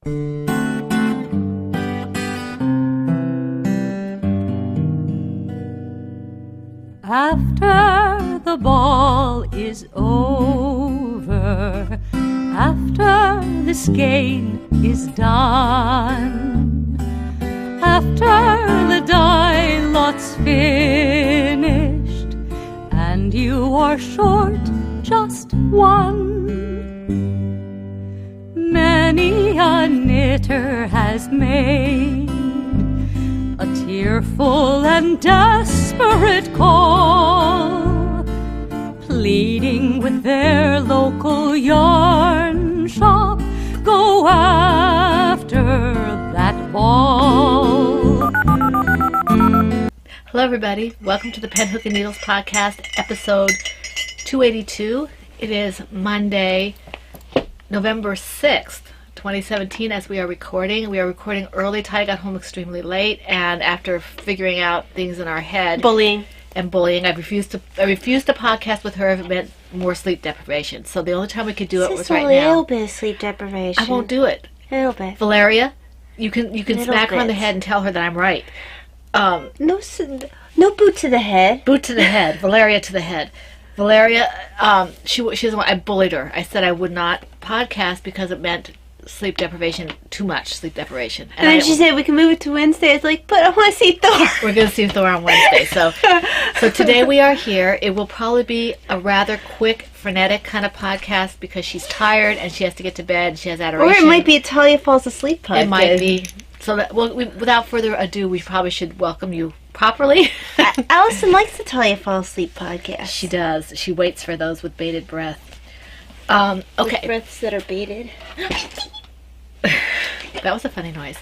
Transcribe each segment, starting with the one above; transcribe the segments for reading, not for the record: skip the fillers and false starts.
After the ball is over, after this game is done, after the die lot's finished, and you are short just one, many a knitter has made a tearful and desperate call, pleading with their local yarn shop, go after that ball. Hello everybody, welcome to the Pen, Hook, and Needles podcast, episode 282. It is Monday, November 6th. 2017 as we are recording. We are recording early. Ty got home extremely late, and after figuring out things in our head, bullying, I refused to podcast with her if it meant more sleep deprivation. So the only time we could do it was right now. Just a little bit of sleep deprivation. I won't do it. A little bit. Valeria, you can smack her on the head and tell her that I'm right. No boot to the head. Boot to the head. Valeria to the head. Valeria, she doesn't want. I bullied her. I said I would not podcast because it meant sleep deprivation, too much sleep deprivation. And then she said we can move it to Wednesday. I was like, but I want to see Thor. We're going to see Thor on Wednesday. So today we are here. It will probably be a rather quick, frenetic kind of podcast because she's tired and she has to get to bed and she has adoration. Or it might be a Talia Falls Asleep podcast. It might be. So without further ado, we probably should welcome you properly. Allison likes the Talia Falls Asleep podcast. She does. She waits for those with bated breath. Okay. With breaths that are baited. That was a funny noise.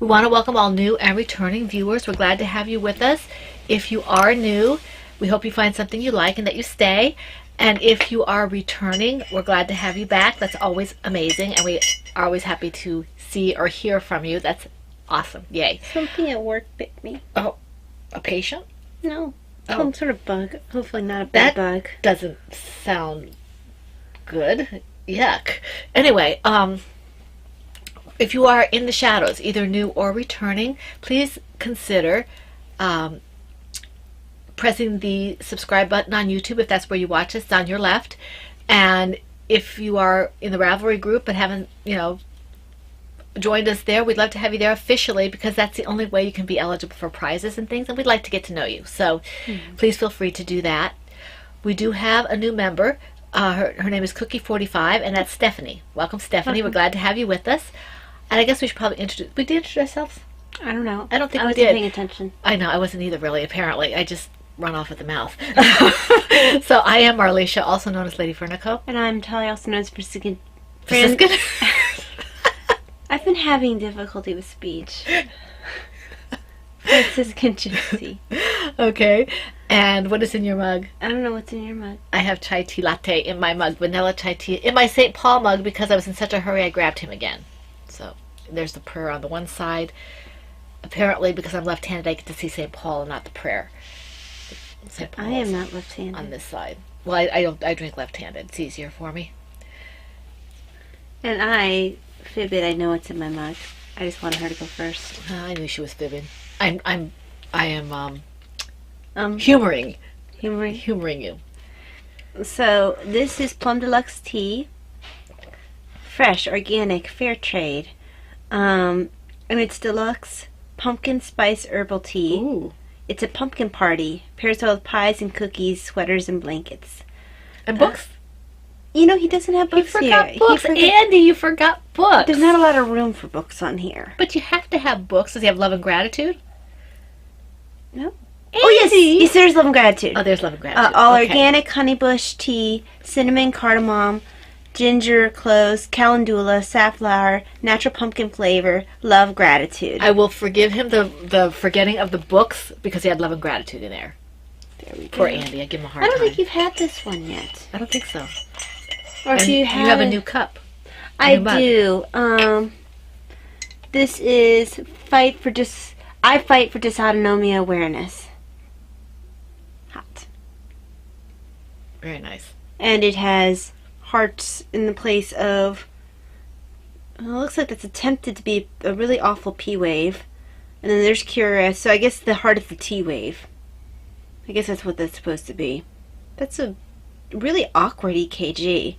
We want to welcome all new and returning viewers. We're glad to have you with us. If you are new, we hope you find something you like and that you stay. And if you are returning, we're glad to have you back. That's always amazing, and we are always happy to see or hear from you. That's awesome. Yay. Something at work bit me. Oh, a patient? No. Oh. Some sort of bug. Hopefully not a bad bug. Doesn't sound good. Yuck. Anyway, if you are in the shadows, either new or returning, please consider pressing the subscribe button on YouTube if that's where you watch us, down your left. And if you are in the Ravelry group but haven't, joined us there, we'd love to have you there officially because that's the only way you can be eligible for prizes and things, and we'd like to get to know you. So please feel free to do that. We do have a new member. Her name is Cookie45, and that's Stephanie. Welcome, Stephanie. We're glad to have you with us. And I guess we should probably introduce... We did introduce ourselves? I don't know. I don't think we did. I wasn't paying attention. I know. I wasn't either, really, apparently. I just run off at the mouth. So I am Marlecia, also known as Lady Fernico. And I'm Talia, also known as Franciscan. I've been having difficulty with speech. Franciscan Gypsy. Okay. And what is in your mug? I don't know what's in your mug. I have chai tea latte in my mug, vanilla chai tea. In my St. Paul mug, because I was in such a hurry, I grabbed him again. So there's the prayer on the one side. Apparently, because I'm left-handed, I get to see St. Paul and not the prayer. St. Paul I am not left-handed. On this side. Well, I drink left-handed. It's easier for me. And I fibbed. I know what's in my mug. I just wanted her to go first. I knew she was fibbing. I am humoring you. So this is Plum Deluxe tea, fresh, organic, fair trade, and it's deluxe pumpkin spice herbal tea. Ooh. It's a pumpkin party. Pairs well with pies and cookies, sweaters and blankets, and books. He doesn't have books he forgot here. Books. Andy, you forgot books. There's not a lot of room for books on here. But you have to have books. Does he have Love and Gratitude? No. Andy. Oh, yes, there's Love and Gratitude. Oh, there's Love and Gratitude. All okay. organic honeybush tea, cinnamon, cardamom, ginger, cloves, calendula, safflower, natural pumpkin flavor, love, gratitude. I will forgive him the forgetting of the books because he had Love and Gratitude in there. There we go. Poor Andy. I give him a hard I time. don't think you've had this one yet. I don't think so. Or if you have a new cup. I do. This is I fight for dysautonomia awareness. Hot. Very nice. And it has hearts in the place of Well, it looks like that's attempted to be a really awful P wave. And then there's Cura, so I guess the heart is the T wave. I guess that's what that's supposed to be. That's a really awkward EKG.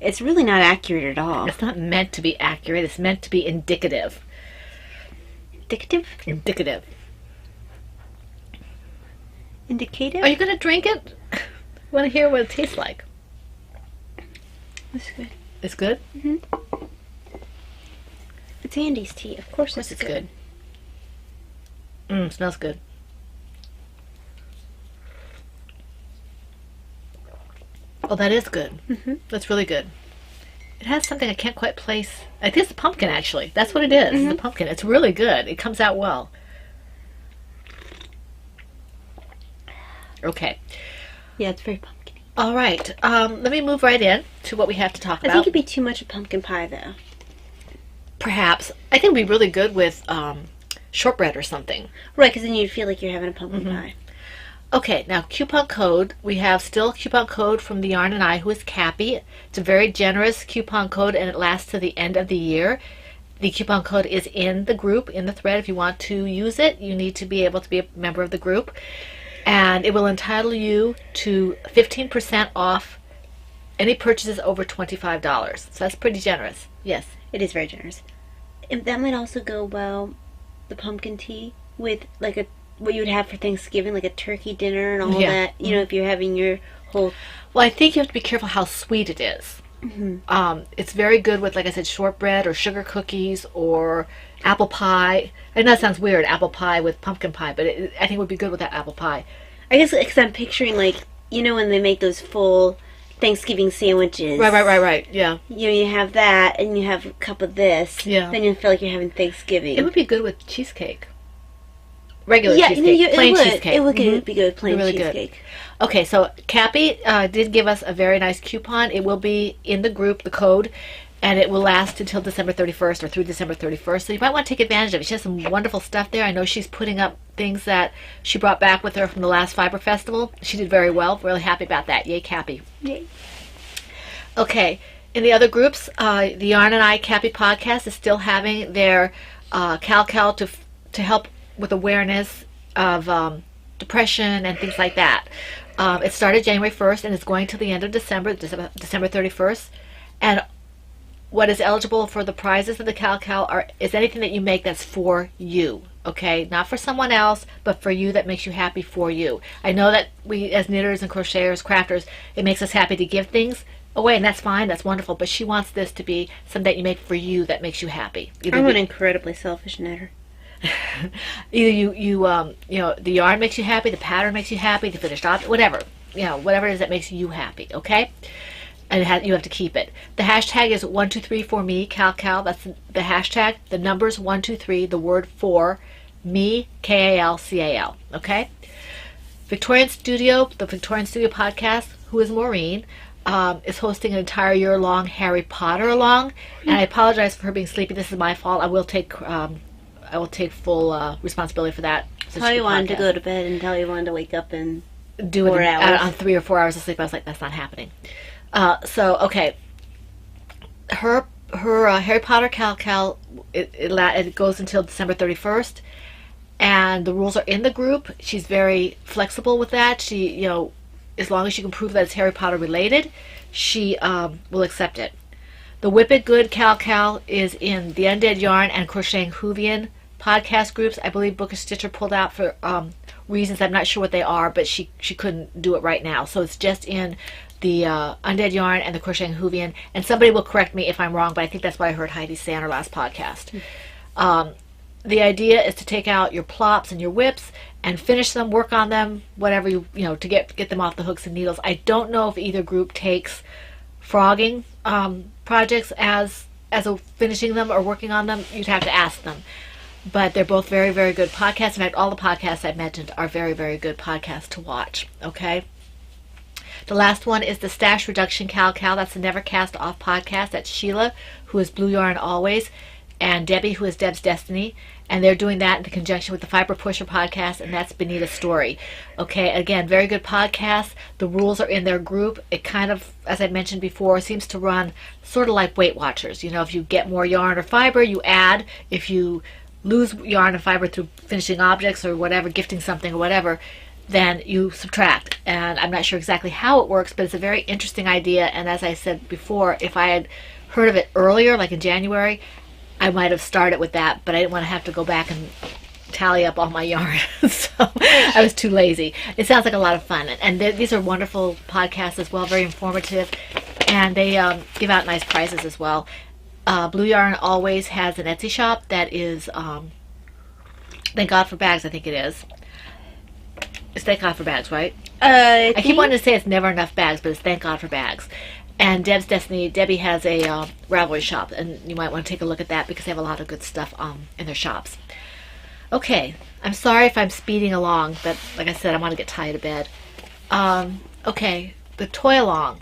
It's really not accurate at all. It's not meant to be accurate. It's meant to be indicative. Indicative? Indicative. Indicative? Are you going to drink it? Want to hear what it tastes like? That's good. It's good? It's Andy's tea. Of course, It's good. Smells good. Oh, that is good. That's really good. It has something I can't quite place. I think it's a pumpkin, actually. That's what it is. It's a pumpkin. It's really good. It comes out well. Okay. Yeah, it's very pumpkin. All right. Let me move right in to what we have to talk I about. think it'd be too much of pumpkin pie, though. Perhaps. I think it'd be really good with shortbread or something. Right, because then you'd feel like you're having a pumpkin pie. Okay, now coupon code. We have still a coupon code from the Yarn and I, who is Cappy. It's a very generous coupon code, and it lasts to the end of the year. The coupon code is in the group, in the thread. If you want to use it, you need to be able to be a member of the group. And it will entitle you to 15% off any purchases over $25. So that's pretty generous. Yes. It is very generous. And that might also go well, the pumpkin tea, with like what you would have for Thanksgiving, like a turkey dinner and all Yeah. that. You know, if you're having your whole... Well, I think you have to be careful how sweet it is. It's very good with, like I said, shortbread or sugar cookies or apple pie. I know that sounds weird, apple pie with pumpkin pie, but I think it would be good with that apple pie. I guess because I'm picturing, like, you know, when they make those full Thanksgiving sandwiches. Right. Yeah. You know, you have that and you have a cup of this. Yeah. Then you feel like you're having Thanksgiving. It would be good with cheesecake. Regular yeah, cheesecake. Plain cheesecake. It would be good with plain Really good. cheesecake. Okay, so Cappy did give us a very nice coupon. It will be in the group, the code, and it will last until December 31st or through December 31st. So you might want to take advantage of it. She has some wonderful stuff there. I know she's putting up things that she brought back with her from the last Fiber Festival. She did very well. Really happy about that. Yay, Cappy. Yay. Okay, in the other groups, the Yarn and I Cappy podcast is still having their Cal to help with awareness of depression and things like that. It started January 1st and it's going till the end of December 31st. And what is eligible for the prizes of the Cal is anything that you make that's for you. Okay, not for someone else, but for you, that makes you happy for you. I know that we, as knitters and crocheters, crafters, it makes us happy to give things away, and that's fine, that's wonderful. But she wants this to be something that you make for you that makes you happy. I'm an incredibly selfish knitter. Either you know, the yarn makes you happy, the pattern makes you happy, the finished object, whatever, you know, whatever it is that makes you happy. Okay, and you have to keep it. The hashtag is 123 for me Cal. That's the hashtag. The numbers 123. The word for me KALCAL. Okay. Victorian Studio, the Victorian Studio podcast, who is Maureen, is hosting an entire year-long Harry Potter along, and I apologize for her being sleepy. This is my fault. I will take full responsibility for that. Tell you wanted to go to bed and tell you wanted to wake up and do 4 it hours. on 3 or 4 hours of sleep. I was like, that's not happening. So okay, her Harry Potter Cal it goes until December 31st, and the rules are in the group. She's very flexible with that. She, you know, as long as you can prove that it's Harry Potter related, she will accept it. The Whip It Good Cal is in the Undead Yarn and Crocheting Hoovian podcast groups. I believe Bookish Stitcher pulled out for reasons I'm not sure what they are, but she couldn't do it right now. So it's just in the Undead Yarn and the Crocheting Hoovian. And somebody will correct me if I'm wrong, but I think that's what I heard Heidi say on her last podcast. The idea is to take out your plops and your whips and finish them, work on them, whatever you know, to get them off the hooks and needles. I don't know if either group takes frogging projects as a finishing them or working on them. You'd have to ask them. But they're both very, very good podcasts. In fact, all the podcasts I've mentioned are very, very good podcasts to watch. Okay. The last one is the Stash Reduction Cal. That's the Never Cast Off podcast. That's Sheila, who is Blue Yarn Always. and Debbie, who is Deb's Destiny, and they're doing that in conjunction with the Fiber Pusher podcast, and that's Benita's story. Okay, again, very good podcast. The rules are in their group. It kind of, as I mentioned before, seems to run sort of like Weight Watchers. You know, if you get more yarn or fiber, you add. If you lose yarn and fiber through finishing objects or whatever, gifting something or whatever, then you subtract. And I'm not sure exactly how it works, but it's a very interesting idea. And as I said before, if I had heard of it earlier, like in January, I might have started with that, but I didn't want to have to go back and tally up all my yarn. So I was too lazy. It sounds like a lot of fun. And these are wonderful podcasts as well, very informative. And they give out nice prizes as well. Blue Yarn always has an Etsy shop that is, Thank God for Bags, I think it is. It's Thank God for Bags, right? I keep wanting to say it's Never Enough Bags, but it's Thank God for Bags. And Deb's Destiny, Debbie has a Ravelry shop, and you might want to take a look at that because they have a lot of good stuff in their shops. Okay, I'm sorry if I'm speeding along, but like I said, I want to get tired of bed. Okay, the toy along.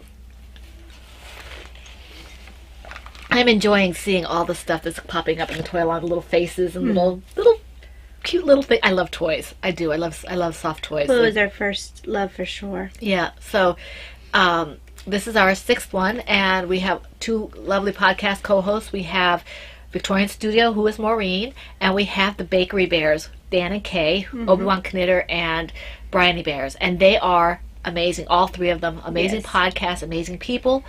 I'm enjoying seeing all the stuff that's popping up in the toy along, the little faces and little cute little thing. I love toys. I do. I love soft toys. Well, it was our first love for sure. Yeah. So, this is our 6th one, and we have 2 lovely podcast co-hosts. We have Victorian Studio, who is Maureen, and we have the Bakery Bears, Dan and Kay, Obi-Wan Knitter, and Bryony Bears, and they are amazing. All 3 of them, amazing podcasts, amazing people,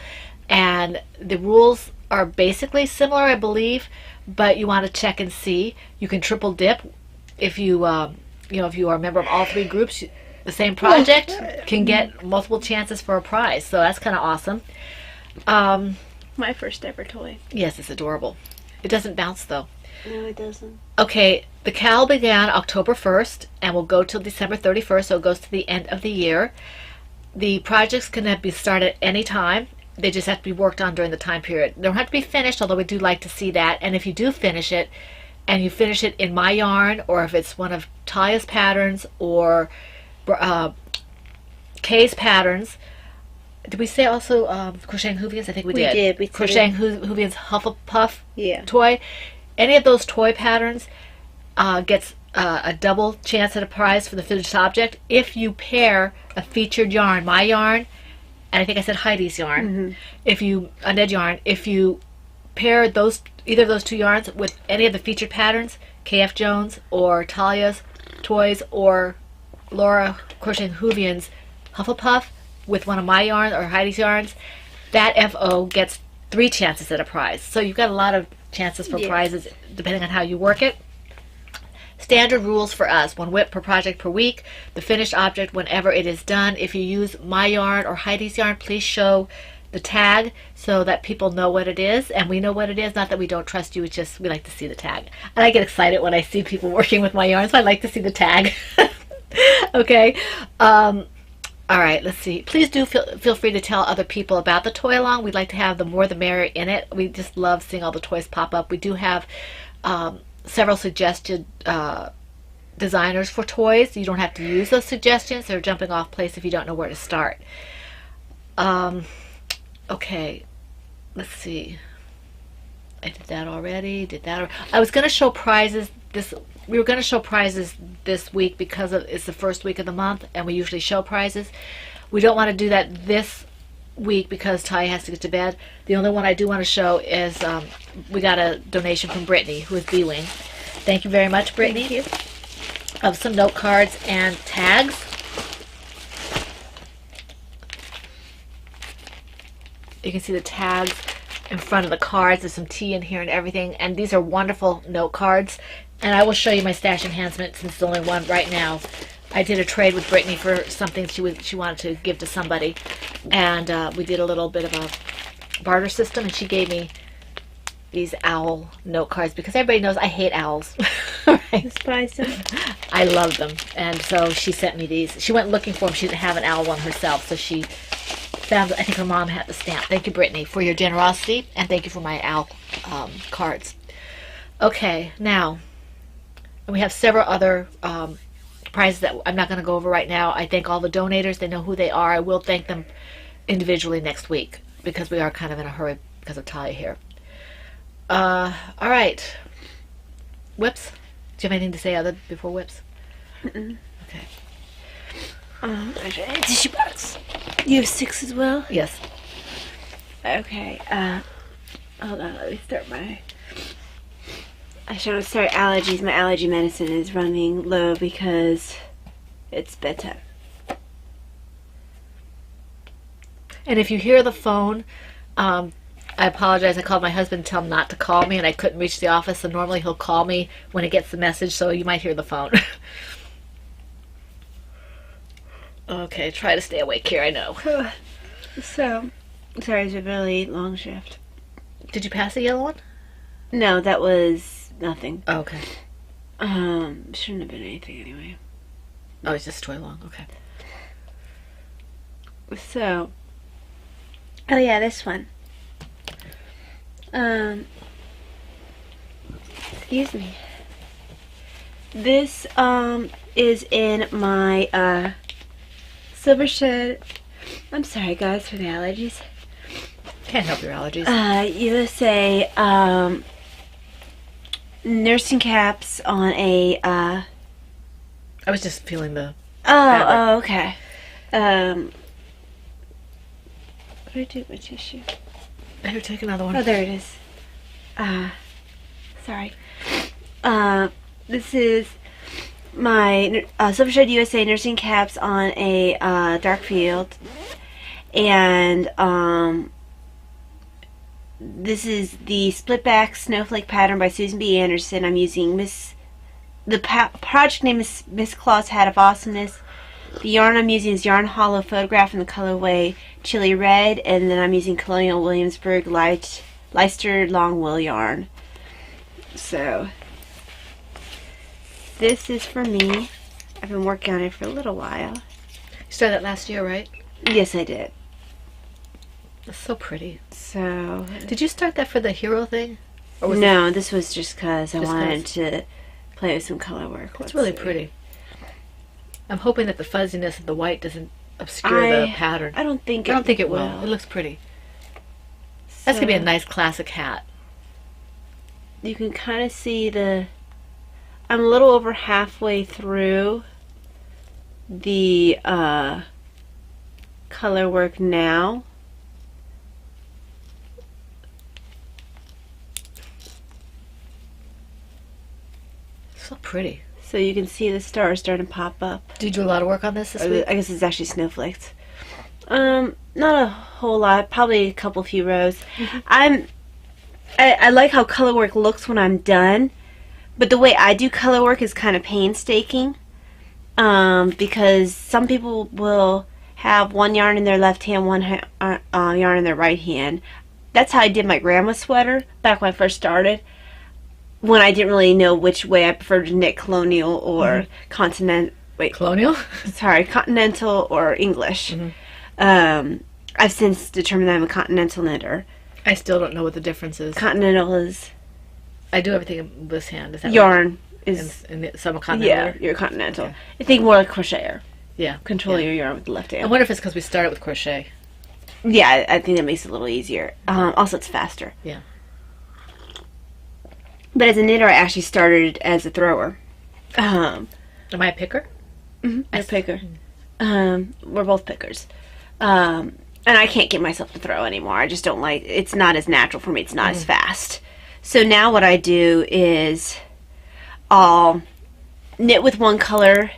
and the rules are basically similar, I believe, but you want to check and see. You can triple dip if you, if you are a member of all 3 groups. The same project can get multiple chances for a prize, so that's kind of awesome. My first ever toy. Yes, it's adorable. It doesn't bounce, though. No, it doesn't. Okay, the CAL began October 1st and will go till December 31st, so it goes to the end of the year. The projects can be started any time. They just have to be worked on during the time period. They don't have to be finished, although we do like to see that. And if you do finish it, and you finish it in my yarn, or if it's one of Talia's patterns, or Kay's patterns. Did we say also Crocheting Hoovians? I think we did. We did. Crocheting Hoovians Hufflepuff toy. Any of those toy patterns gets a double chance at a prize for the finished object if you pair a featured yarn, my yarn, and I think I said Heidi's yarn. Undead yarn, if you pair either of those 2 yarns with any of the featured patterns, KF Jones or Talia's toys or Laura Crocheting Hoovians Hufflepuff with one of my yarns or Heidi's yarns, that FO gets 3 chances at a prize. So you've got a lot of chances for prizes depending on how you work it. Standard rules for us: 1 WIP per project per week. The finished object whenever it is done. If you use my yarn or Heidi's yarn, please show the tag so that people know what it is and we know what it is. Not that we don't trust you, it's just we like to see the tag. And I get excited when I see people working with my yarn, so I like to see the tag. Okay. All right, let's see. Please do feel free to tell other people about the toy along. We'd like to have the more the merrier in it. We just love seeing all the toys pop up. We do have several suggested designers for toys. You don't have to use those suggestions. They're a jumping off place if you don't know where to start. Okay, let's see. I did that already. I was going to show prizes we were going to show prizes this week because it's the first week of the month and we usually show prizes. We don't want to do that this week because Ty has to get to bed. The only one I do want to show is we got a donation from Brittany, who is B-Wing. Thank you very much, Brittany. Thank you. Of some note cards and tags. You can see the tags in front of the cards. There's some tea in here and everything, and these are wonderful note cards. And I will show you my stash enhancement since it's only one right now. I did a trade with Brittany for something she wanted to give to somebody, and we did a little bit of a barter system, and she gave me these owl note cards because everybody knows I hate owls. Right? Despise them. I love them, and so she sent me these. She went looking for them. She didn't have an owl one herself, so she found, I think her mom had the stamp. Thank you, Brittany, for your generosity, and thank you for my owl cards. Okay, now, and we have several other prizes that I'm not going to go over right now. I thank all the donators. They know who they are. I will thank them individually next week because we are kind of in a hurry because of Talia here. All right. Whips. Do you have anything to say other before whips? Mm-mm. Okay. Tissue box. You have 6 as well? Yes. Okay. Hold on. Let me start I should start allergies. My allergy medicine is running low because it's bedtime. And if you hear the phone, I apologize. I called my husband to tell him not to call me, and I couldn't reach the office. So normally he'll call me when he gets the message, so you might hear the phone. Okay, try to stay awake here, I know. So, sorry, it's a really long shift. Did you pass the yellow one? No, that was nothing. Oh, okay. Shouldn't have been anything anyway. Oh, it's just toy long. Okay. So, oh yeah, this one. Excuse me. This is in my Silver Shed. I'm sorry, guys, for the allergies. Can't help your allergies. USA nursing caps on a I was just feeling the. Oh, okay. What did I do with my tissue? Here, take another one. Oh, there it is. Sorry. This is my Silver Shed USA nursing caps on a dark field, and this is the split back snowflake pattern by Susan B. Anderson. I'm using the project name is Miss Claus Hat of Awesomeness. The yarn I'm using is Yarn Hollow Photograph in the colorway Chili Red, and then I'm using Colonial Williamsburg Leicester Long Wool yarn. So, this is for me. I've been working on it for a little while. You started that last year, right? Yes, I did. That's so pretty. So, Did you start that for the hero thing? Or was no, this was just because I Just wanted 'cause? to play with some color work. It's really pretty. I'm hoping that the fuzziness of the white doesn't obscure the pattern. I don't think I don't think it will. It looks pretty. That's going to be a nice classic hat. You can kind of see I'm a little over halfway through the color work now. So pretty. So you can see the stars starting to pop up. Did you do a lot of work on this week? I guess it's actually snowflakes. Not a whole lot. Probably a couple few rows. I like how color work looks when I'm done, but the way I do color work is kind of painstaking. Because some people will have one yarn in their left hand, one yarn in their right hand. That's how I did my grandma's sweater back when I first started, when I didn't really know which way I preferred to knit, colonial or Colonial? continental or English. I've since determined that I'm a continental knitter. I still don't know what the difference is. Continental is I do everything in this hand. Is that yarn right? is And some continental. yeah, you're continental. Okay. I think more like crocheter. Yeah. Control Yeah. your yarn with the left I hand. wonder if it's because we started with crochet. Yeah, I think that makes it a little easier. Also, it's faster. Yeah. But as a knitter, I actually started as a thrower. Am I a picker? I'm a picker. We're both pickers. And I can't get myself to throw anymore. I just don't like, it's not as natural for me. It's not as fast. So now what I do is I'll knit with one color,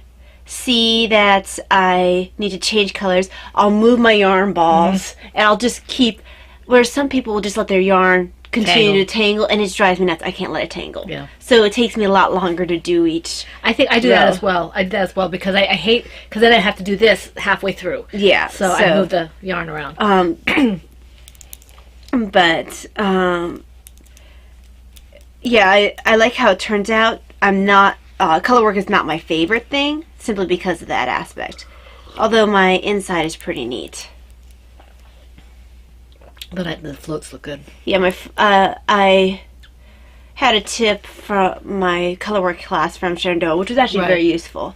see that I need to change colors. I'll move my yarn balls, and I'll just keep, where some people will just let their yarn continue to tangle, and it drives me nuts. I can't let it tangle. Yeah. So it takes me a lot longer to do each. I think I do that row. as well. I do that as well because I hate, because then I have to do this halfway through. Yeah. So I move the yarn around. But yeah, I like how it turns out. I'm not color work is not my favorite thing simply because of that aspect. Although my inside is pretty neat. But the floats look good. Yeah, I had a tip from my color work class from Shenandoah, which was actually Right. very useful.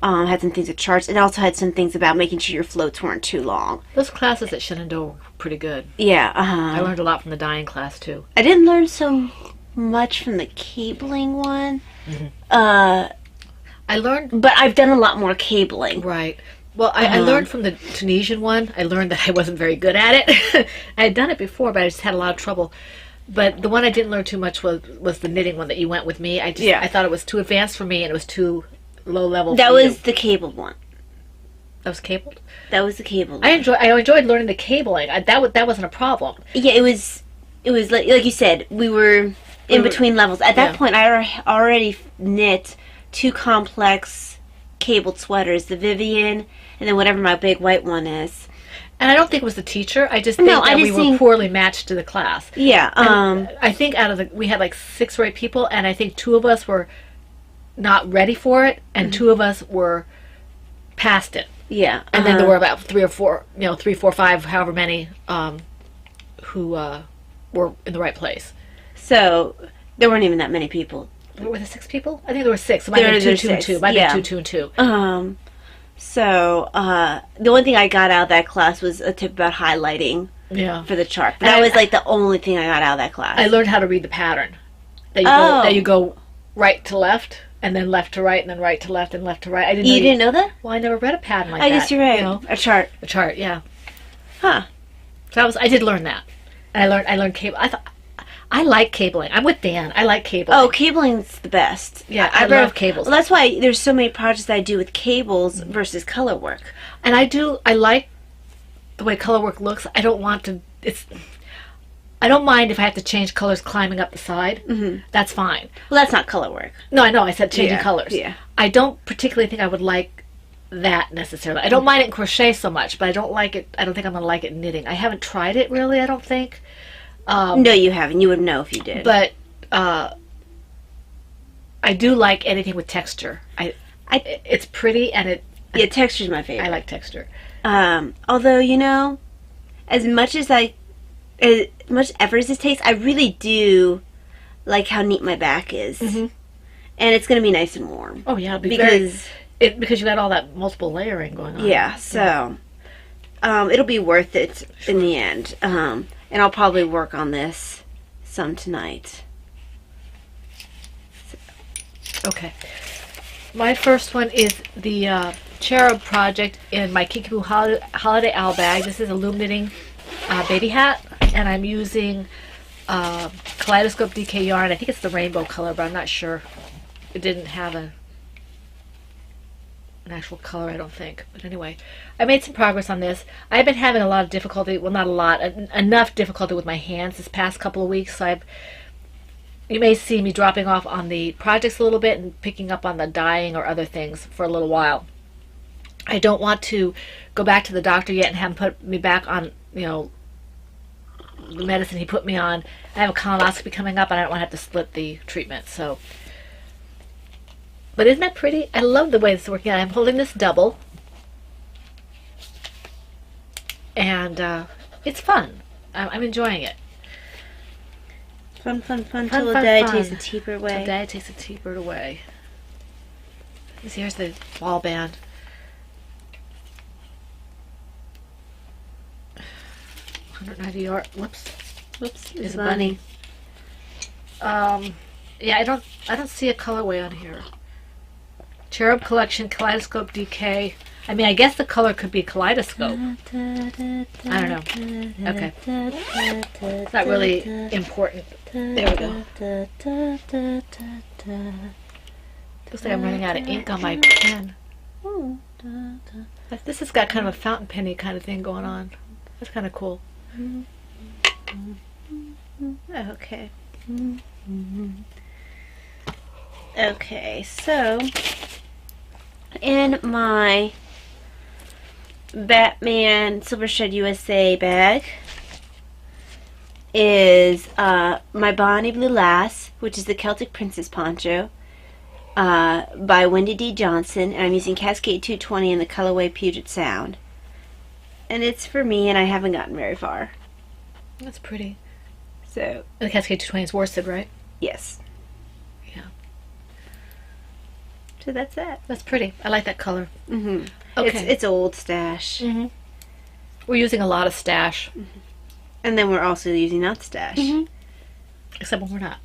Had some things with charts. It also had some things about making sure your floats weren't too long. Those classes at Shenandoah were pretty good. Yeah. I learned a lot from the dyeing class too. I didn't learn so much from the cabling one. I learned, But I've done a lot more cabling. right. Well, I learned from the Tunisian one. I learned that I wasn't very good at it. I had done it before, but I just had a lot of trouble. But the one I didn't learn too much was the knitting one that you went with me. I thought it was too advanced for me, and it was too low level. That for was you. the cabled one. That was cabled. That was the cabled I one. enjoyed learning the cabling. That wasn't a problem. Yeah, it was like you said, we were in between levels. At that Yeah. point, I already knit 2 complex cabled sweaters, the Vivian, and then whatever my big white one is. And I don't think it was the teacher. I just think No, I that we just were think- poorly matched to the class. Yeah, I think we had like 6 or 8 people, and I think 2 of us were not ready for it, and 2 of us were past it. yeah. And then there were about 3 or 4, 3, 4, 5, however many, who were in the right place. So there weren't even that many people. Were there 6 people? I think there were 6. It might have been 2, There's 2, and 6, 2. Might yeah. have been 2, 2, and 2. So the only thing I got out of that class was a tip about highlighting Yeah. for the chart. But that was like the only thing I got out of that class. I learned how to read the pattern. Oh. That you go right to left, and then left to right, and then right to left, and left to right. I didn't. You know didn't know that? Well, I never read a pattern like I that. guess you're right. You know? A chart. The chart, yeah. Huh. So I did learn that. And I learned cable. I like cabling. I'm with Dan. I like cabling. Oh, cabling's the best. Yeah, I love cables. Well, that's why there's so many projects that I do with cables versus color work. And I like the way color work looks. I don't want to. I don't mind if I have to change colors climbing up the side. Mm-hmm. That's fine. Well, that's not color work. No, I know. I said changing Yeah, colors. yeah. I don't particularly think I would like that necessarily. I don't mind it in crochet so much, but I don't like it. I don't think I'm gonna like it in knitting. I haven't tried it really. I don't think. No, you haven't. You would know if you did. But I do like anything with texture. It's pretty and yeah, texture's my favorite. I like texture. Although, as much effort as it takes, I really do like how neat my back is. Mm-hmm. And it's going to be nice and warm. Oh yeah, it'll be Because, because you got all that multiple layering going on. yeah, so it'll be worth it in the end. And I'll probably work on this some tonight. Okay. My first one is the Cherub project in my Kikibu Holiday Owl bag. This is a loom knitting baby hat, and I'm using Kaleidoscope DK yarn. I think it's the rainbow color, but I'm not sure. It didn't have an actual color, I don't think. But anyway, I made some progress on this. I've been having a lot of difficulty, well, not a lot, enough difficulty with my hands this past couple of weeks, so you may see me dropping off on the projects a little bit and picking up on the dyeing or other things for a little while. I don't want to go back to the doctor yet and have him put me back on, the medicine he put me on. I have a colonoscopy coming up and I don't want to have to split the treatment, so. But isn't that pretty? I love the way this is working out. I'm holding this double. And it's fun. I'm enjoying it. Fun, fun, fun, Fun, till the fun, day fun. takes a teeper away. Till Dad takes a T-bird away. Here's the wall band. $190. Whoops. Whoops, There's it's a bunny. Yeah, I don't see a colorway on here. Cherub Collection Kaleidoscope DK. I mean, I guess the color could be kaleidoscope. I don't know. Okay. It's not really important. There we go. Looks like I'm running out of ink on my pen. This has got kind of a fountain penny kind of thing going on. That's kind of cool. Okay. Okay, so in my Batman Silver Shed USA bag is my Bonnie Blue Lass, which is the Celtic Princess poncho by Wendy D. Johnson, and I'm using Cascade 220 in the colorway Puget Sound. And it's for me, and I haven't gotten very far. That's pretty. So, And the Cascade 220 is worsted, right? yes. Yeah. So that's it. That's pretty. I like that color. Mm-hmm. Okay. It's old stash. Mm-hmm. We're using a lot of stash. And then we're also using not stash. Mm-hmm. Except when we're not.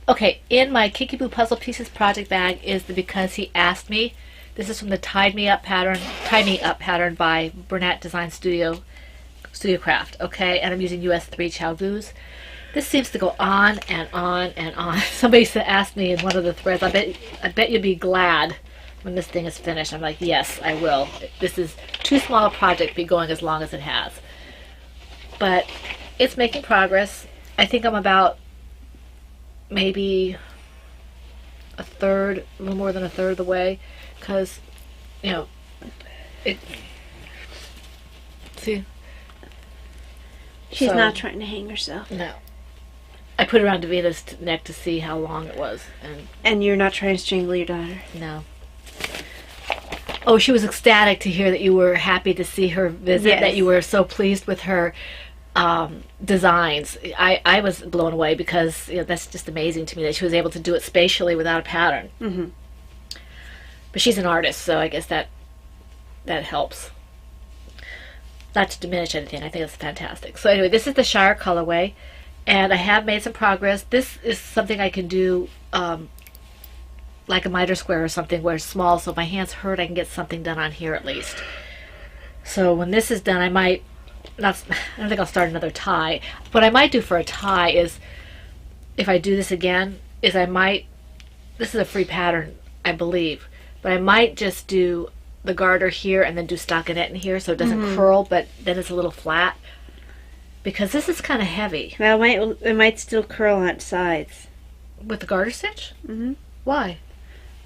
Okay, in my Kiki Boo Puzzle Pieces project bag is the Because He Asked Me. This is from the Tie Me Up pattern by Bernat Design Studio Craft. Okay, and I'm using US 3 Chow Goos. This seems to go on and on and on. Somebody asked me in one of the threads, I bet you'd be glad when this thing is finished. I'm like, yes, I will. This is too small a project to be going as long as it has. But it's making progress. I think I'm about maybe a little more than a third of the way, because, you know, see? She's So- not trying to hang herself. No. I put it around Davina's neck to see how long it was, and And you're not trying to strangle your daughter. no. Oh, she was ecstatic to hear that you were happy to see her visit, Yes. that you were so pleased with her designs. I was blown away because, you know, that's just amazing to me that she was able to do it spatially without a pattern. Mm-hmm. But she's an artist, so I guess that helps. Not to diminish anything, I think it's fantastic. So anyway, this is the Shire colorway, and I have made some progress. This is something I can do like a miter square or something where it's small, so if my hands hurt, I can get something done on here at least. So when this is done, I don't think I'll start another tie. What I might do for a tie is, if I do this again, is this is a free pattern, I believe, but I might just do the garter here and then do stockinette in here so it doesn't curl, but then it's a little flat. Because this is kind of heavy. Well, it might still curl on its sides. With the garter stitch? Mm-hmm. Why?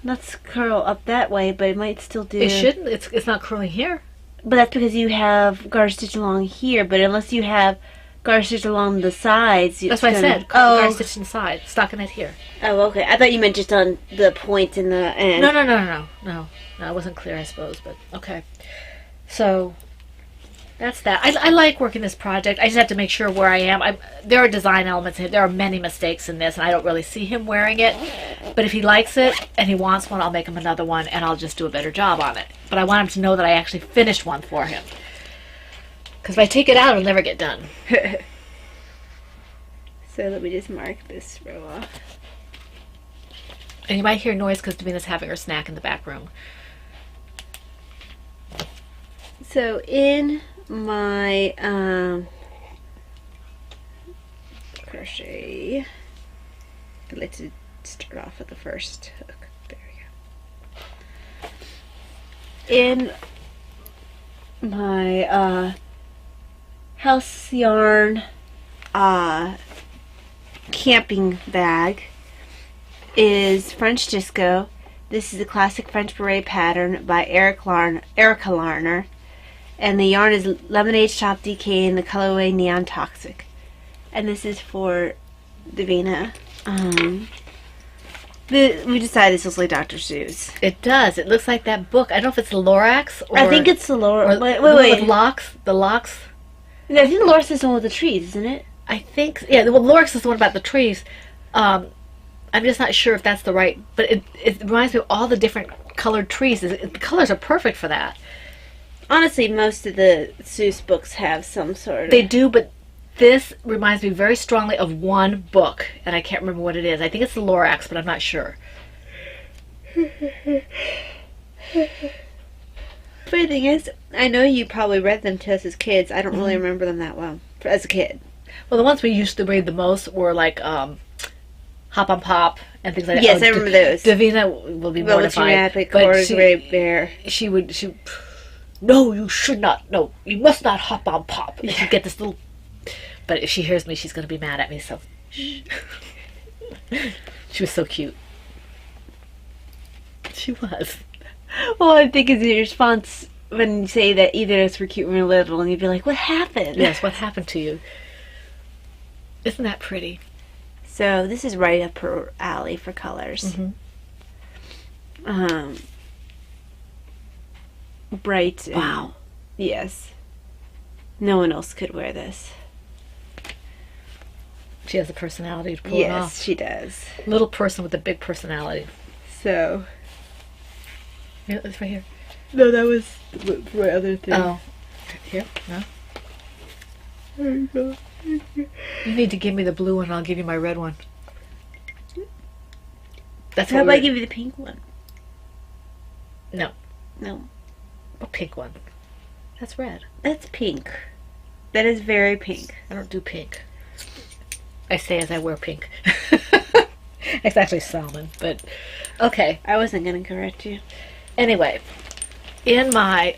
Not curl up that way, but it might still do. It shouldn't. It's not curling here. But that's because you have garter stitch along here. But unless you have garter stitch along the sides, That's what I said. Garter stitch inside. Stockinette here. Oh, okay. I thought you meant just on the point in the end. No, it wasn't clear, I suppose, but okay. So that's that. I like working this project. I just have to make sure where I am. There are design elements in it. There are many mistakes in this, and I don't really see him wearing it. But if he likes it and he wants one, I'll make him another one, and I'll just do a better job on it. But I want him to know that I actually finished one for him. Because if I take it out, it'll never get done. So let me just mark this row off. And you might hear noise because Davina's having her snack in the back room. So in my crochet, I'd like to start off with the first hook. There we go. In my house yarn camping bag is French Disco. This is a classic French beret pattern by Erica Larner. And the yarn is Lemonade Shop DK in the colorway Neon Toxic. And this is for Davina. We decided this looks like Dr. Seuss. It does. It looks like that book. I don't know if it's the Lorax or... I think it's the Lorax. Or Wait. the one with locks. The locks. No, I think the Lorax is the one with the trees, isn't it? I think... Yeah, well, Lorax is the one about the trees. I'm just not sure if that's the right... But it reminds me of all the different colored trees. The colors are perfect for that. Honestly, most of the Seuss books have some sort of... They do, but this reminds me very strongly of one book, and I can't remember what it is. I think it's the Lorax, but I'm not sure. Funny thing is, I know you probably read them to us as kids. I don't really remember them that well as a kid. Well, the ones we used to read the most were like Hop on Pop and things like that. Yes, I remember those. Davina will be mortified. But Bear. She would... No, you should not. No, you must not hop on Pop. You get this little... But if she hears me, she's going to be mad at me, so... Shh. She was so cute. She was. Well, I think is your response when you say that either of us were cute when we were little, and you'd be like, what happened? Yes, what happened to you? Isn't that pretty? So this is right up her alley for colors. Mm-hmm. Bright. Wow. Yes. No one else could wear this. She has a personality to pull it off. Yes, she does. Little person with a big personality. So, Here, it's right here. No, that was for my other thing. Oh. Here? No? There you go. You need to give me the blue one and I'll give you my red one. That's How what about I we're... give you the pink one? No. No. A pink one. That's red. That's pink. That is very pink. I don't do pink. I say as I wear pink. It's actually salmon, but okay. I wasn't going to correct you. Anyway, in my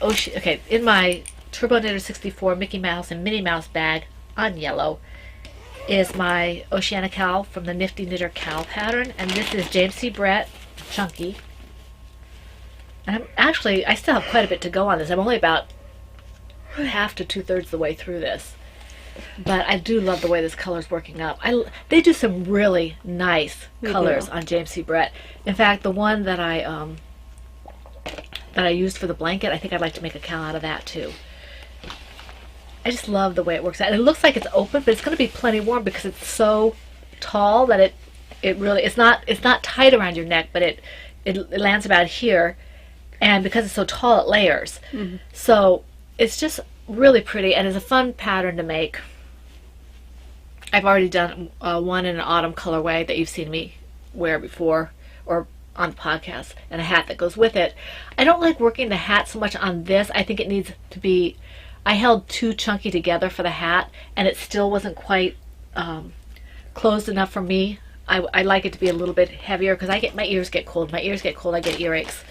in my Turbo Knitter 64 Mickey Mouse and Minnie Mouse bag on yellow is my Oceana Cowl from the Nifty Knitter Cowl pattern, and this is James C. Brett Chunky. And I still have quite a bit to go on this. I'm only about half to 2/3 the way through this. But I do love the way this color's working up. They do some really nice colors on James C. Brett. In fact, the one that I used for the blanket, I think I'd like to make a cowl out of that too. I just love the way it works out. And it looks like it's open, but it's going to be plenty warm because it's so tall that it really it's not tight around your neck, but it lands about here, and because it's so tall, it layers. Mm-hmm. So it's just really pretty, and it's a fun pattern to make. I've already done one in an autumn colorway that you've seen me wear before, or on the podcast, and a hat that goes with it. I don't like working the hat so much on this. I think it needs to be, I held too chunky together for the hat, and it still wasn't quite closed enough for me. I like it to be a little bit heavier because my ears get cold. My ears get cold, I get earaches.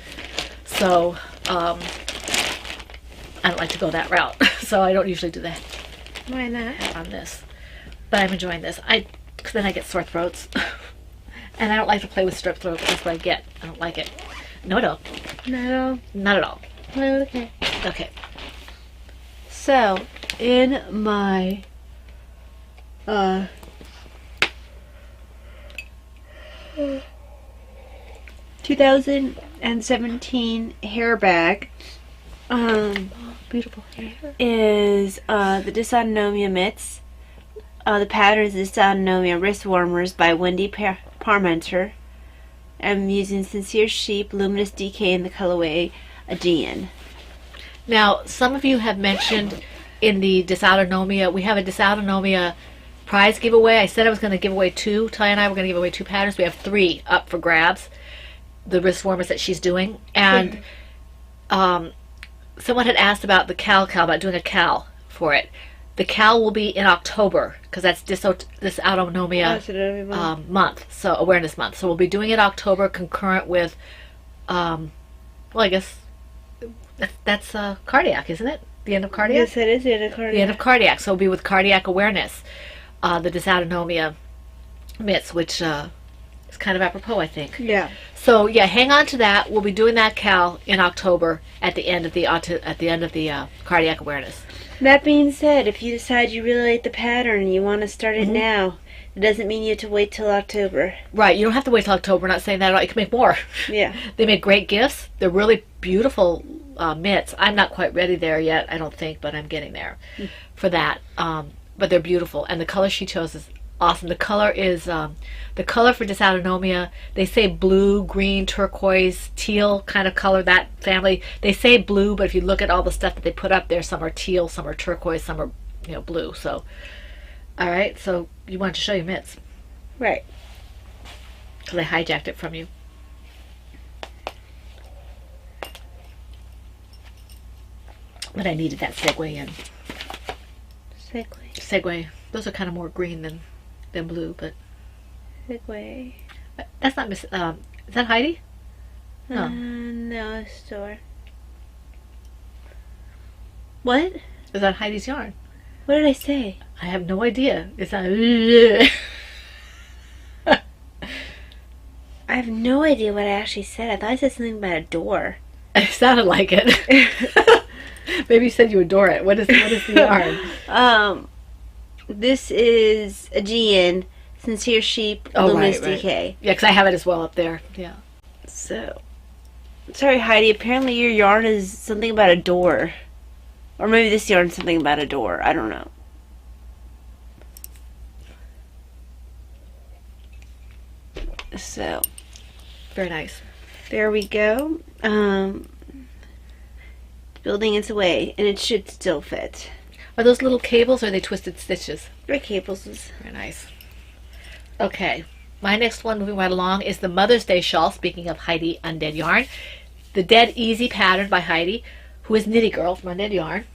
So I don't like to go that route. So I don't usually do that. Why not? On this. But I'm enjoying this. Because then I get sore throats. And I don't like to play with strep throat. That's what I get. I don't like it. No, I don't. Not at all. Not at all. No, okay. Okay. So, in my 2017 hair bag, Beautiful hair. is the Dysautonomia mitts. The pattern is Dysautonomia wrist warmers by Wendy Parmenter. I'm using Sincere Sheep Luminous DK in the colorway Aegean. Now, some of you have mentioned in the Dysautonomia, we have a Dysautonomia prize giveaway. I said I was going to give away 2. Talia and I were going to give away 2 patterns. We have 3 up for grabs. The wrist warmers that she's doing. And someone had asked about the cowl, about doing a cowl for it. The cowl will be in October because that's Dysautonomia month, so awareness month. So we'll be doing it October concurrent with, well, I guess that's cardiac, isn't it? The end of cardiac? Yes, it is the end of cardiac. The end of cardiac. So it'll be with cardiac awareness, the Dysautonomia mitts, which is kind of apropos, I think. Yeah. So yeah, hang on to that. We'll be doing that cowl in October at the end of the cardiac awareness. That being said, if you decide you really like the pattern and you want to start it now, it doesn't mean you have to wait till October. Right, you don't have to wait till October. We're not saying that at all. You can make more. Yeah. They make great gifts. They're really beautiful mitts. I'm not quite ready there yet, I don't think, but I'm getting there for that. But they're beautiful, and the color she chose is awesome. The color is the color for Dysautonomia. They say blue, green, turquoise, teal kind of color, that family. They say blue, but if you look at all the stuff that they put up there, some are teal, some are turquoise, some are blue. So, all right. So you wanted to show your mitts, Right. because I hijacked it from you. But I needed that segue in. Segue. Those are kind of more green than blue, but Segway. that's not Miss. Is that Heidi? No. No, store. What? Is that Heidi's yarn? What did I say? I have no idea. It's not. I have no idea what I actually said. I thought I said something about a door. It sounded like it. Maybe you said you adore it. What is the yarn? This is Aegean Sincere Sheep Luminous right. DK. Yeah, because I have it as well up there. Yeah. So, sorry Heidi, apparently your yarn is something about a door. Or maybe this yarn is something about a door. I don't know. So. Very nice. There we go. Building its way, and it should still fit. Are those little cables or are they twisted stitches? They're cables. Very nice. Okay. My next one, moving right along, is the Mother's Day shawl. Speaking of Heidi Undead Yarn. The Dead Easy pattern by Heidi, who is Knitty Girl from Undead Yarn.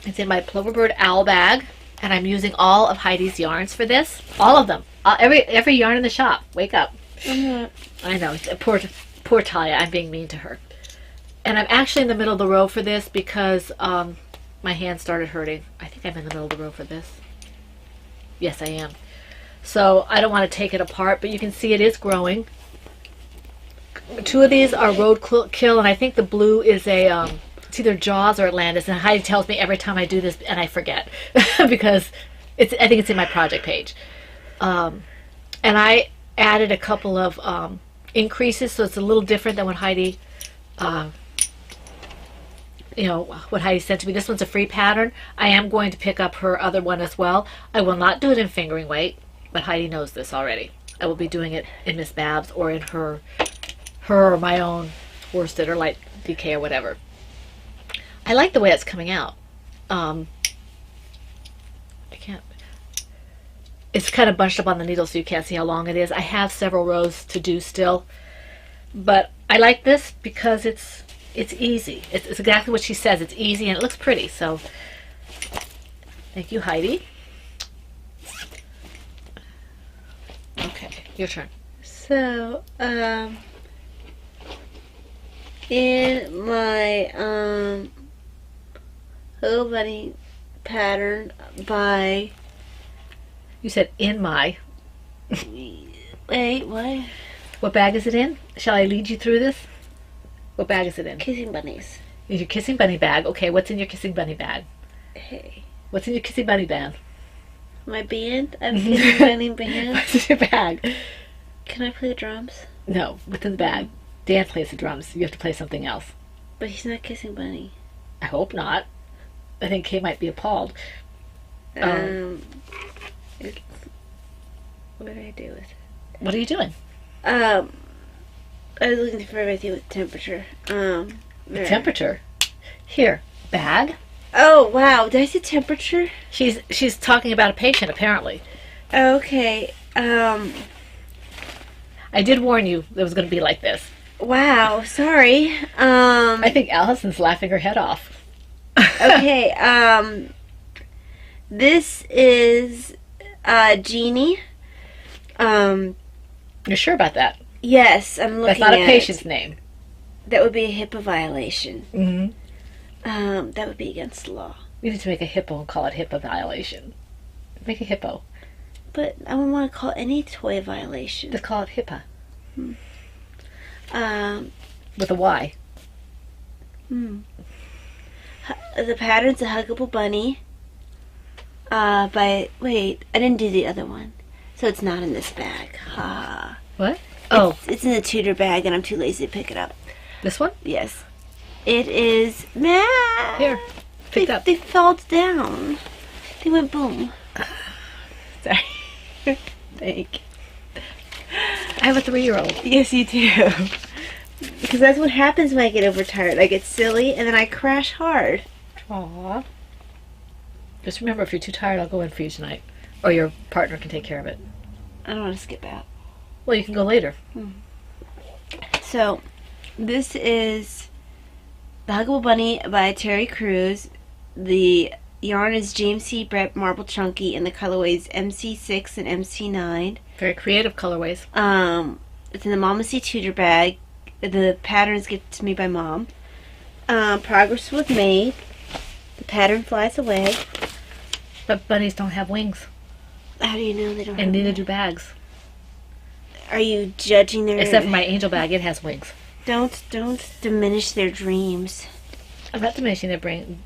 It's in my Ploverbird Owl bag, and I'm using all of Heidi's yarns for this. All of them. Every yarn in the shop. Wake up. I know. Poor Talia. I'm being mean to her. And I'm actually in the middle of the row for this because my hand started hurting. I think I'm in the middle of the row for this. Yes, I am. So I don't want to take it apart, but you can see it is growing. 2 of these are Roadkill, and I think the blue is it's either Jaws or Atlantis. And Heidi tells me every time I do this, and I forget because I think it's in my project page. And I added a couple of increases, so it's a little different than what Heidi, what Heidi sent to me. This one's a free pattern. I am going to pick up her other one as well. I will not do it in fingering weight, but Heidi knows this already. I will be doing it in Miss Babs or in her or my own worsted or light DK or whatever. I like the way it's coming out. It's kind of bunched up on the needle so you can't see how long it is. I have several rows to do still, but I like this because it's easy. It's exactly what she says. It's easy and it looks pretty. So thank you, Heidi. Okay, your turn. So, in my Hello Bunny pattern by... You said in my... Wait, what? What bag is it in? Shall I lead you through this? What bag is it in? Kissing Bunnies. Is your Kissing Bunny bag. Okay, what's in your Kissing Bunny bag? Hey. What's in your Kissing Bunny bag? My band? I'm Kissing Bunny band. What's in your bag? Can I play the drums? No, what's in the bag? Dan plays the drums. You have to play something else. But he's not Kissing Bunny. I hope not. I think Kay might be appalled. What did I do with it? What are you doing? I was looking for everything with temperature. The temperature? Here, bag? Oh, wow. Did I say temperature? She's talking about a patient, apparently. Okay. I did warn you it was going to be like this. Wow. Sorry. I think Allison's laughing her head off. Okay. This is Jeannie. You're sure about that? Yes, I'm looking at it. That's not a patient's name. That would be a HIPAA violation. Mm-hmm. That would be against the law. You need to make a hippo and call it HIPAA violation. Make a hippo. But I wouldn't want to call any toy a violation. Just call it HIPAA. With a Y. The pattern's a Huggable Bunny. Wait, I didn't do the other one. So it's not in this bag. What? Oh. It's in the tutor bag and I'm too lazy to pick it up. This one? Yes. It is... Here. Pick up. They fell down. They went boom. Sorry. Thank you. I have a 3-year-old. Yes, you do. Because that's what happens when I get overtired. I get silly and then I crash hard. Aww. Just remember, if you're too tired, I'll go in for you tonight. Or your partner can take care of it. I don't want to skip out. Well, you can go later. So, this is The Huggable Bunny by Terry Crews. The yarn is James C. Brett Marble Chunky, and the colorways MC6 and MC9. Very creative colorways. It's in the Mama C tutor bag. The patterns get to me by Mom. Progress was made. The pattern flies away. But bunnies don't have wings. How do you know they don't? And neither do bags. Are you judging their? Except for my angel bag, it has wings. Don't diminish their dreams. I'm not diminishing their brains.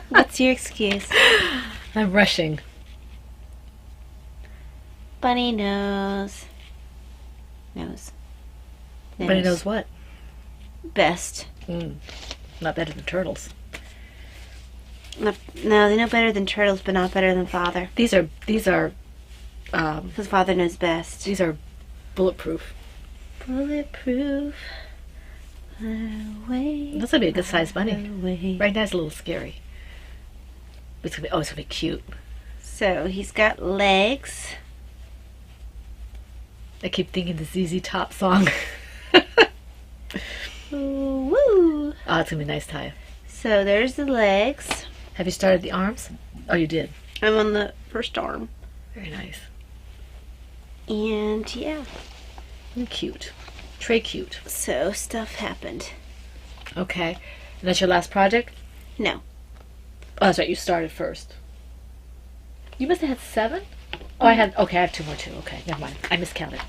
What's your excuse? I'm rushing. Bunny knows. Bunny knows what? Best. Not better than turtles. No, they know better than turtles, but not better than Father. These are Because Father knows best. These are bulletproof. Bulletproof. Away. This would be a good sized bunny. Away. Right now it's a little scary. But it's gonna be cute. So he's got legs. I keep thinking the ZZ Top song. Ooh, woo. Oh, it's gonna be nice, Taya. So there's the legs. Have you started the arms? Oh, you did. I'm on the first arm. Very nice. And yeah, And cute. Très cute. so stuff happened. Okay. And that's your last project? No. Oh, that's right. You started first. You must have had 7? Oh, I have 2 more too. Okay, never mind. I miscounted.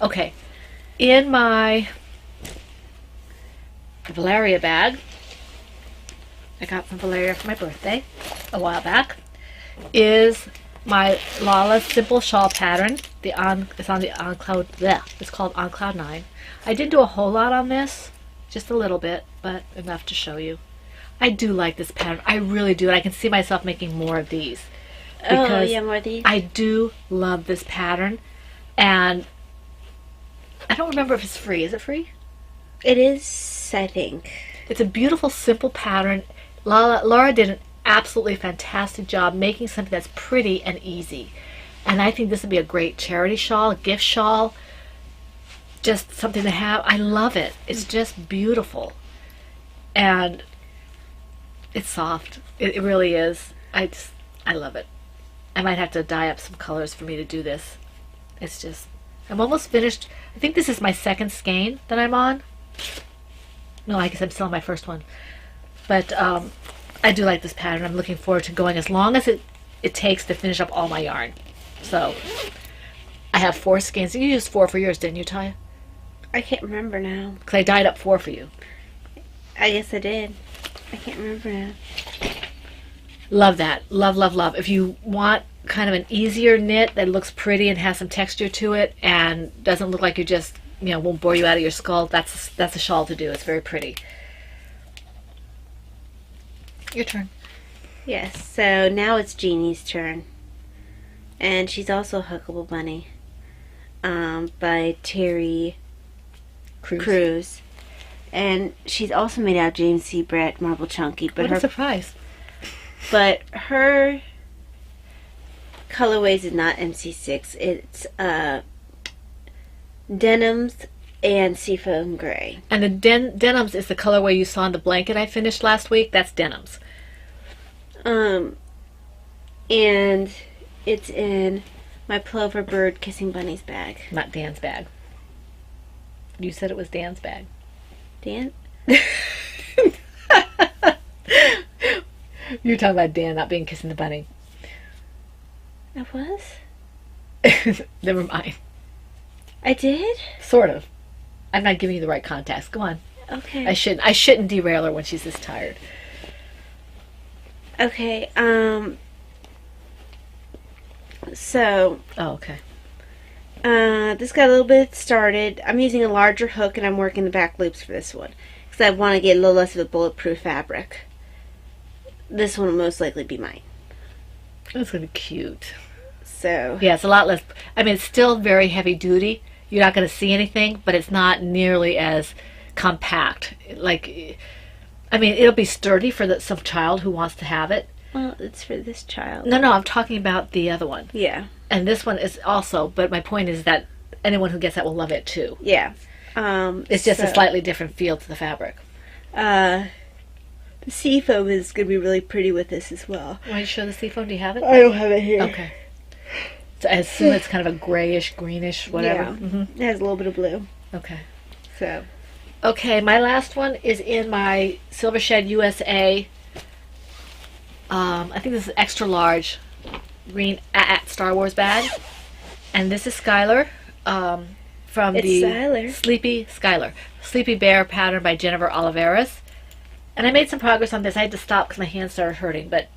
Okay. In my Valeria bag, I got some Valeria for my birthday a while back, is my Lala Simple Shawl pattern. It's on the On Cloud, bleh, it's called On Cloud 9. I didn't do a whole lot on this, just a little bit, but enough to show you. I do like this pattern. I really do. And I can see myself making more of these. Oh, yeah, more of these. I do love this pattern. And I don't remember if it's free. Is it free? It is, I think. It's a beautiful, simple pattern. Laura did an absolutely fantastic job making something that's pretty and easy. And I think this would be a great charity shawl, a gift shawl, just something to have. I love it. It's just beautiful. And it's soft. It really is. I love it. I might have to dye up some colors for me to do this. It's just, I'm almost finished. I think this is my second skein that I'm on. No, I guess I'm still on my first one. But I do like this pattern. I'm looking forward to going as long as it takes to finish up all my yarn. So I have 4 skeins. You used 4 for yours, didn't you, Taya? I can't remember now. Because I dyed up 4 for you. I guess I did. I can't remember now. Love that. Love, love, love. If you want kind of an easier knit that looks pretty and has some texture to it and doesn't look like you just, won't bore you out of your skull, that's a shawl to do. It's very pretty. Your turn. Yes, so now it's Jeannie's turn. And she's also a Huggable Bunny. By Terry Crews. And she's also made out of James C. Brett Marble Chunky. But What a surprise. But her colorways is not MC6. It's denims and seafoam gray. And the denims is the colorway you saw in the blanket I finished last week. That's denims. And it's in my Plover Bird Kissing Bunnies bag. Not Dan's bag. You said it was Dan's bag. Dan? You're talking about Dan not being Kissing the Bunny. I was? Never mind. I did? Sort of. I'm not giving you the right context. Go on. Okay. I shouldn't derail her when she's this tired. Okay, so, Oh, okay. this got a little bit started. I'm using a larger hook and I'm working the back loops for this one. Because I want to get a little less of a bulletproof fabric. This one will most likely be mine. That's going to be cute. So, Yeah, it's a lot less. I mean, it's still very heavy duty. You're not going to see anything, but it's not nearly as compact. It'll be sturdy for some child who wants to have it. well, it's for this child. No, I'm talking about the other one. Yeah, And this one is also, but my point is that anyone who gets that will love it too. yeah. It's just a so, slightly different feel to the fabric. The seafoam is going to be really pretty with this as well. Want to show the seafoam? Do you have it? I don't have it here. Okay. So I assume it's kind of a grayish, greenish, whatever. Yeah. hmm It has a little bit of blue. Okay. So, Okay, my last one is in my Silver Shed USA. I think this is extra large green at Star Wars bag. And this is Skylar from It's the Skylar. Sleepy Bear pattern by Jennifer Oliveras. And I made some progress on this. I had to stop because my hands started hurting, but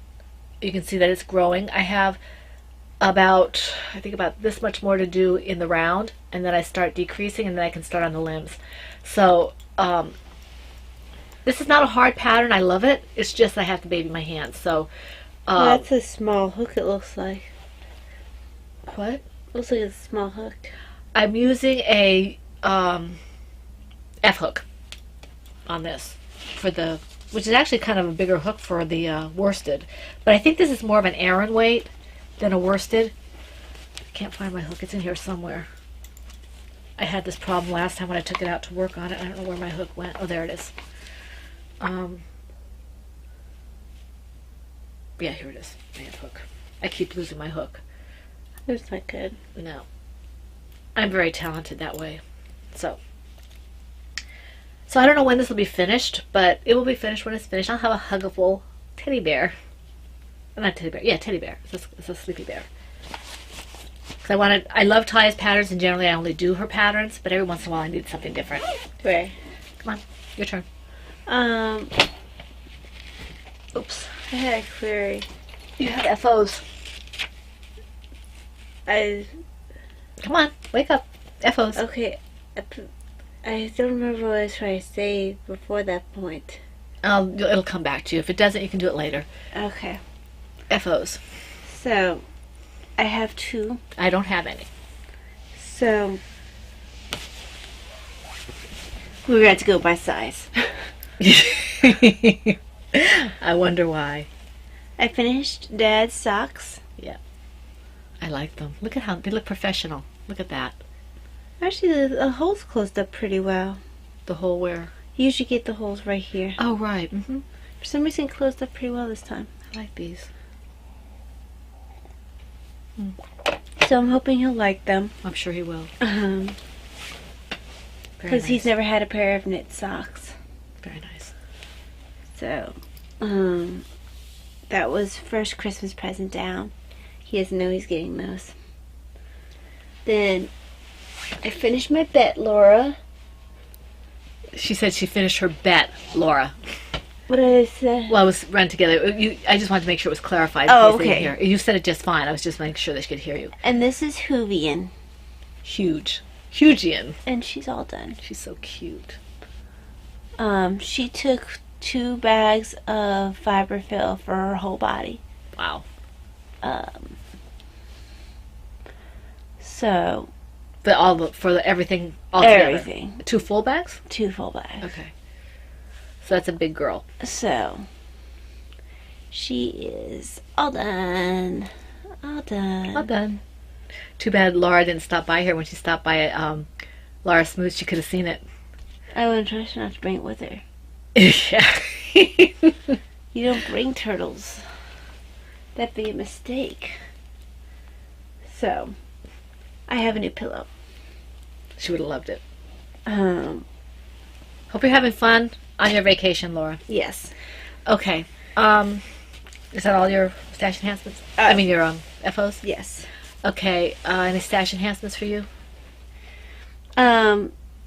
you can see that it's growing. I have about this much more to do in the round, and then I start decreasing, and then I can start on the limbs. So this is not a hard pattern. I love it. It's just I have to baby my hands. So that's a small hook, it looks like. what? Looks like it's a small hook. I'm using a F-hook on this for the, which is actually kind of a bigger hook for the worsted. But I think this is more of an Aran weight than a worsted. I can't find my hook. It's in here somewhere. I had this problem last time when I took it out to work on it. I don't know where my hook went. Oh, there it is. Yeah, here it is. My hook. I keep losing my hook. That's not good. No. I'm very talented that way. So I don't know when this will be finished, but it will be finished when it's finished. I'll have a huggable teddy bear. Not teddy bear. Yeah, teddy bear. It's a sleepy bear. Because I love Taya's patterns, and generally I only do her patterns, but every once in a while I need something different. Right. Come on, your turn. Oops. I had a query. You have FOs. Come on, wake up. FOs. Okay. I don't remember what I was trying to say before that point. It'll come back to you. If it doesn't, you can do it later. Okay. FOs. So, I have 2. I don't have any. So, we're going to have to go by size. I wonder why. I finished Dad's socks. Yeah. I like them. Look at how they look professional. Look at that. Actually, the holes closed up pretty well. The hole where? You usually get the holes right here. Oh, right. For some reason, it closed up pretty well this time. I like these. So I'm hoping he'll like them. I'm sure he will. Because he's never had a pair of knit socks. Very nice. So, that was first Christmas present down. He doesn't know he's getting those. Then I finished my bet, Laura. She said she finished her bet, Laura. What did I say? Well, it was run together. I just wanted to make sure it was clarified. Oh, in case they didn't okay. hear. You said it just fine. I was just making sure they could hear you. And this is Hoovian. Huge. Hugian. And she's all done. She's so cute. She took 2 bags of fiberfill for her whole body. Wow. So. But everything all together? Everything. 2 full bags? 2 full bags. Okay. So that's a big girl. So, she is all done. All done. All done. Too bad Laura didn't stop by here. When she stopped by Laura Smooth, she could have seen it. I would try not to bring it with her. Yeah. You don't bring turtles. That'd be a mistake. So, I have a new pillow. She would have loved it. Hope you're having fun on your vacation, Laura. Yes. Okay. Is that all your stash enhancements? I mean your FOs? Yes. Okay. Any stash enhancements for you?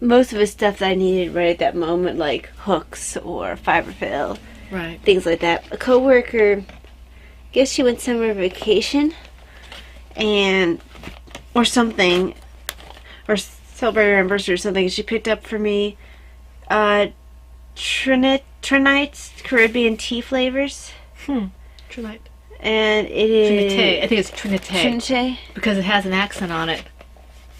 Most of it's stuff that I needed right at that moment, like hooks or fiberfill. Right. Things like that. A coworker, guess she went summer vacation, or something, or celebrated her anniversary or something. She picked up for me Trinite's Caribbean tea flavors. Trinite. And it is Trinite. I think it's Trinite. Trinite? Because it has an accent on it.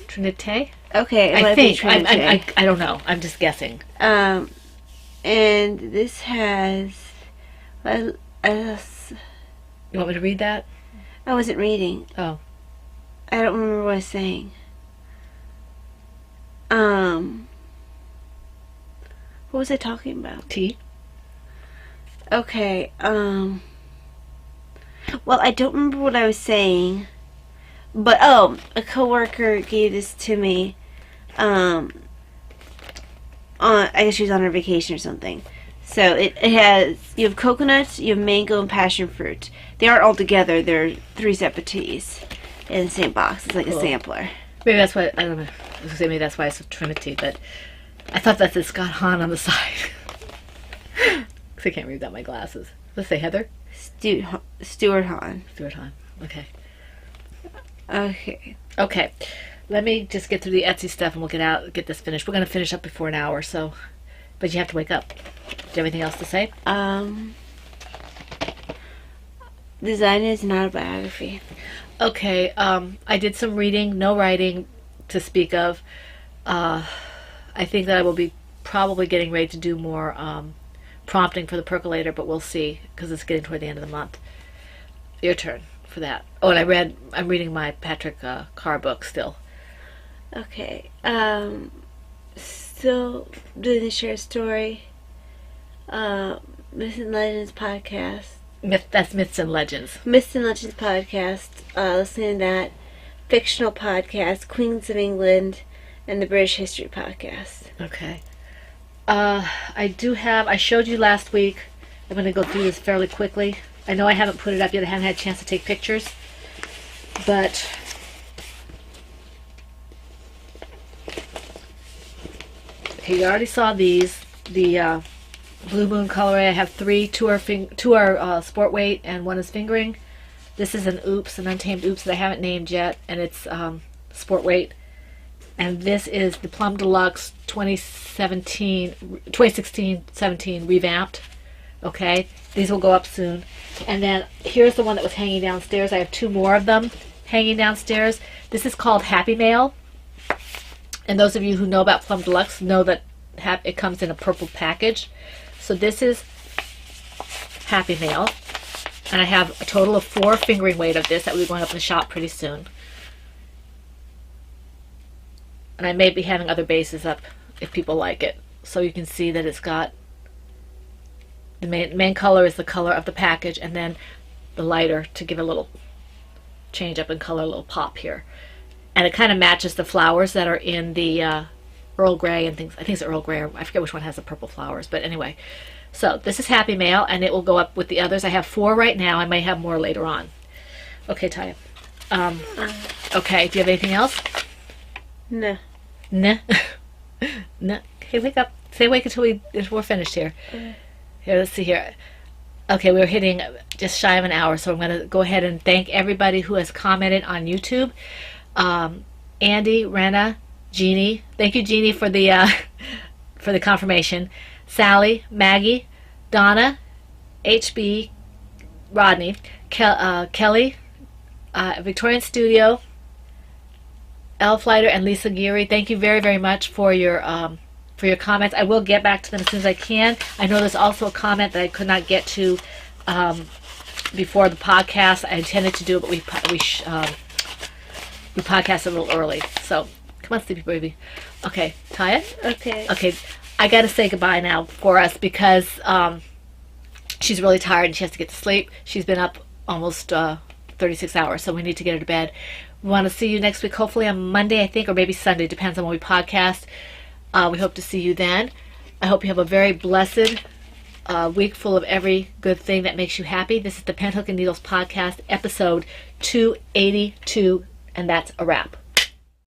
Trinite? Okay, I think. Trinite. I don't know. I'm just guessing. And this has You want me to read that? I wasn't reading. Oh. I don't remember what I was saying. What was I talking about? Tea? Okay, well, I don't remember what I was saying, but, a coworker gave this to me, I guess she was on her vacation or something. So, it has, you have coconuts, you have mango, and passion fruit. They aren't all together, they're 3 separate teas in the same box. It's like Cool. a sampler. Maybe that's why, I don't know. I was going to say maybe that's why it's Trinity, but I thought that said Scott Hahn on the side. Because I can't read without my glasses. Let's say Heather? Stuart Hahn. Stuart Hahn. Okay. Okay. Okay. Let me just get through the Etsy stuff and we'll get this finished. We're going to finish up before an hour, so. But you have to wake up. Do you have anything else to say? Design is an autobiography. Okay. I did some reading, no writing to speak of. I think that I will be probably getting ready to do more prompting for the percolator, but we'll see because it's getting toward the end of the month. Your turn for that. Oh, and I'm reading my Patrick Carr book still. Okay. Still doing the share story. Myths and Legends podcast. That's Myths and Legends. Myths and Legends podcast. Listening to that. Fictional podcast. Queens of England. And the British History podcast. Okay. I showed you last week. I'm going to go through this fairly quickly. I know I haven't put it up yet. I haven't had a chance to take pictures. But okay, you already saw these. The Blue Moon colorway. I have 3. 2 are sport weight and 1 is fingering. This is an untamed oops that I haven't named yet, and it's sport weight. And this is the Plum Deluxe 2016-17 revamped. Okay, these will go up soon. And then here's the one that was hanging downstairs. I have 2 more of them hanging downstairs. This is called Happy Mail. And those of you who know about Plum Deluxe know that it comes in a purple package. So this is Happy Mail. And I have a total of 4 fingering weight of this that will be going up in the shop pretty soon. And I may be having other bases up if people like it. So you can see that it's got the main color is the color of the package, and then the lighter to give a little change up in color, a little pop here. And it kind of matches the flowers that are in the Earl Grey and things. I think it's Earl Grey. I forget which one has the purple flowers. But anyway, so this is Happy Mail, and it will go up with the others. I have 4 right now. I may have more later on. Okay, Taya. Okay, do you have anything else? No. Nah. No. Okay, wake up. Stay awake until we're finished here. Here, let's see here. Okay, we're hitting just shy of an hour, so I'm going to go ahead and thank everybody who has commented on YouTube. Andy, Rena, Jeannie. Thank you, Jeannie, for the confirmation. Sally, Maggie, Donna, HB, Rodney, Kelly, Victorian Studio, Elflighter, and Lisa Geary. Thank you very, very much for your comments. I will get back to them as soon as I can. I know there's also a comment that I could not get to before the podcast. I intended to do it, but we podcasted a little early. So come on, sleepy baby. Okay, Taya? Okay, I got to say goodbye now for us because she's really tired and she has to get to sleep. She's been up almost 36 hours, so we need to get her to bed. We want to see you next week, hopefully on Monday, I think, or maybe Sunday. Depends on when we podcast. We hope to see you then. I hope you have a very blessed week full of every good thing that makes you happy. This is the Penhook and Needles podcast, episode 282, and that's a wrap.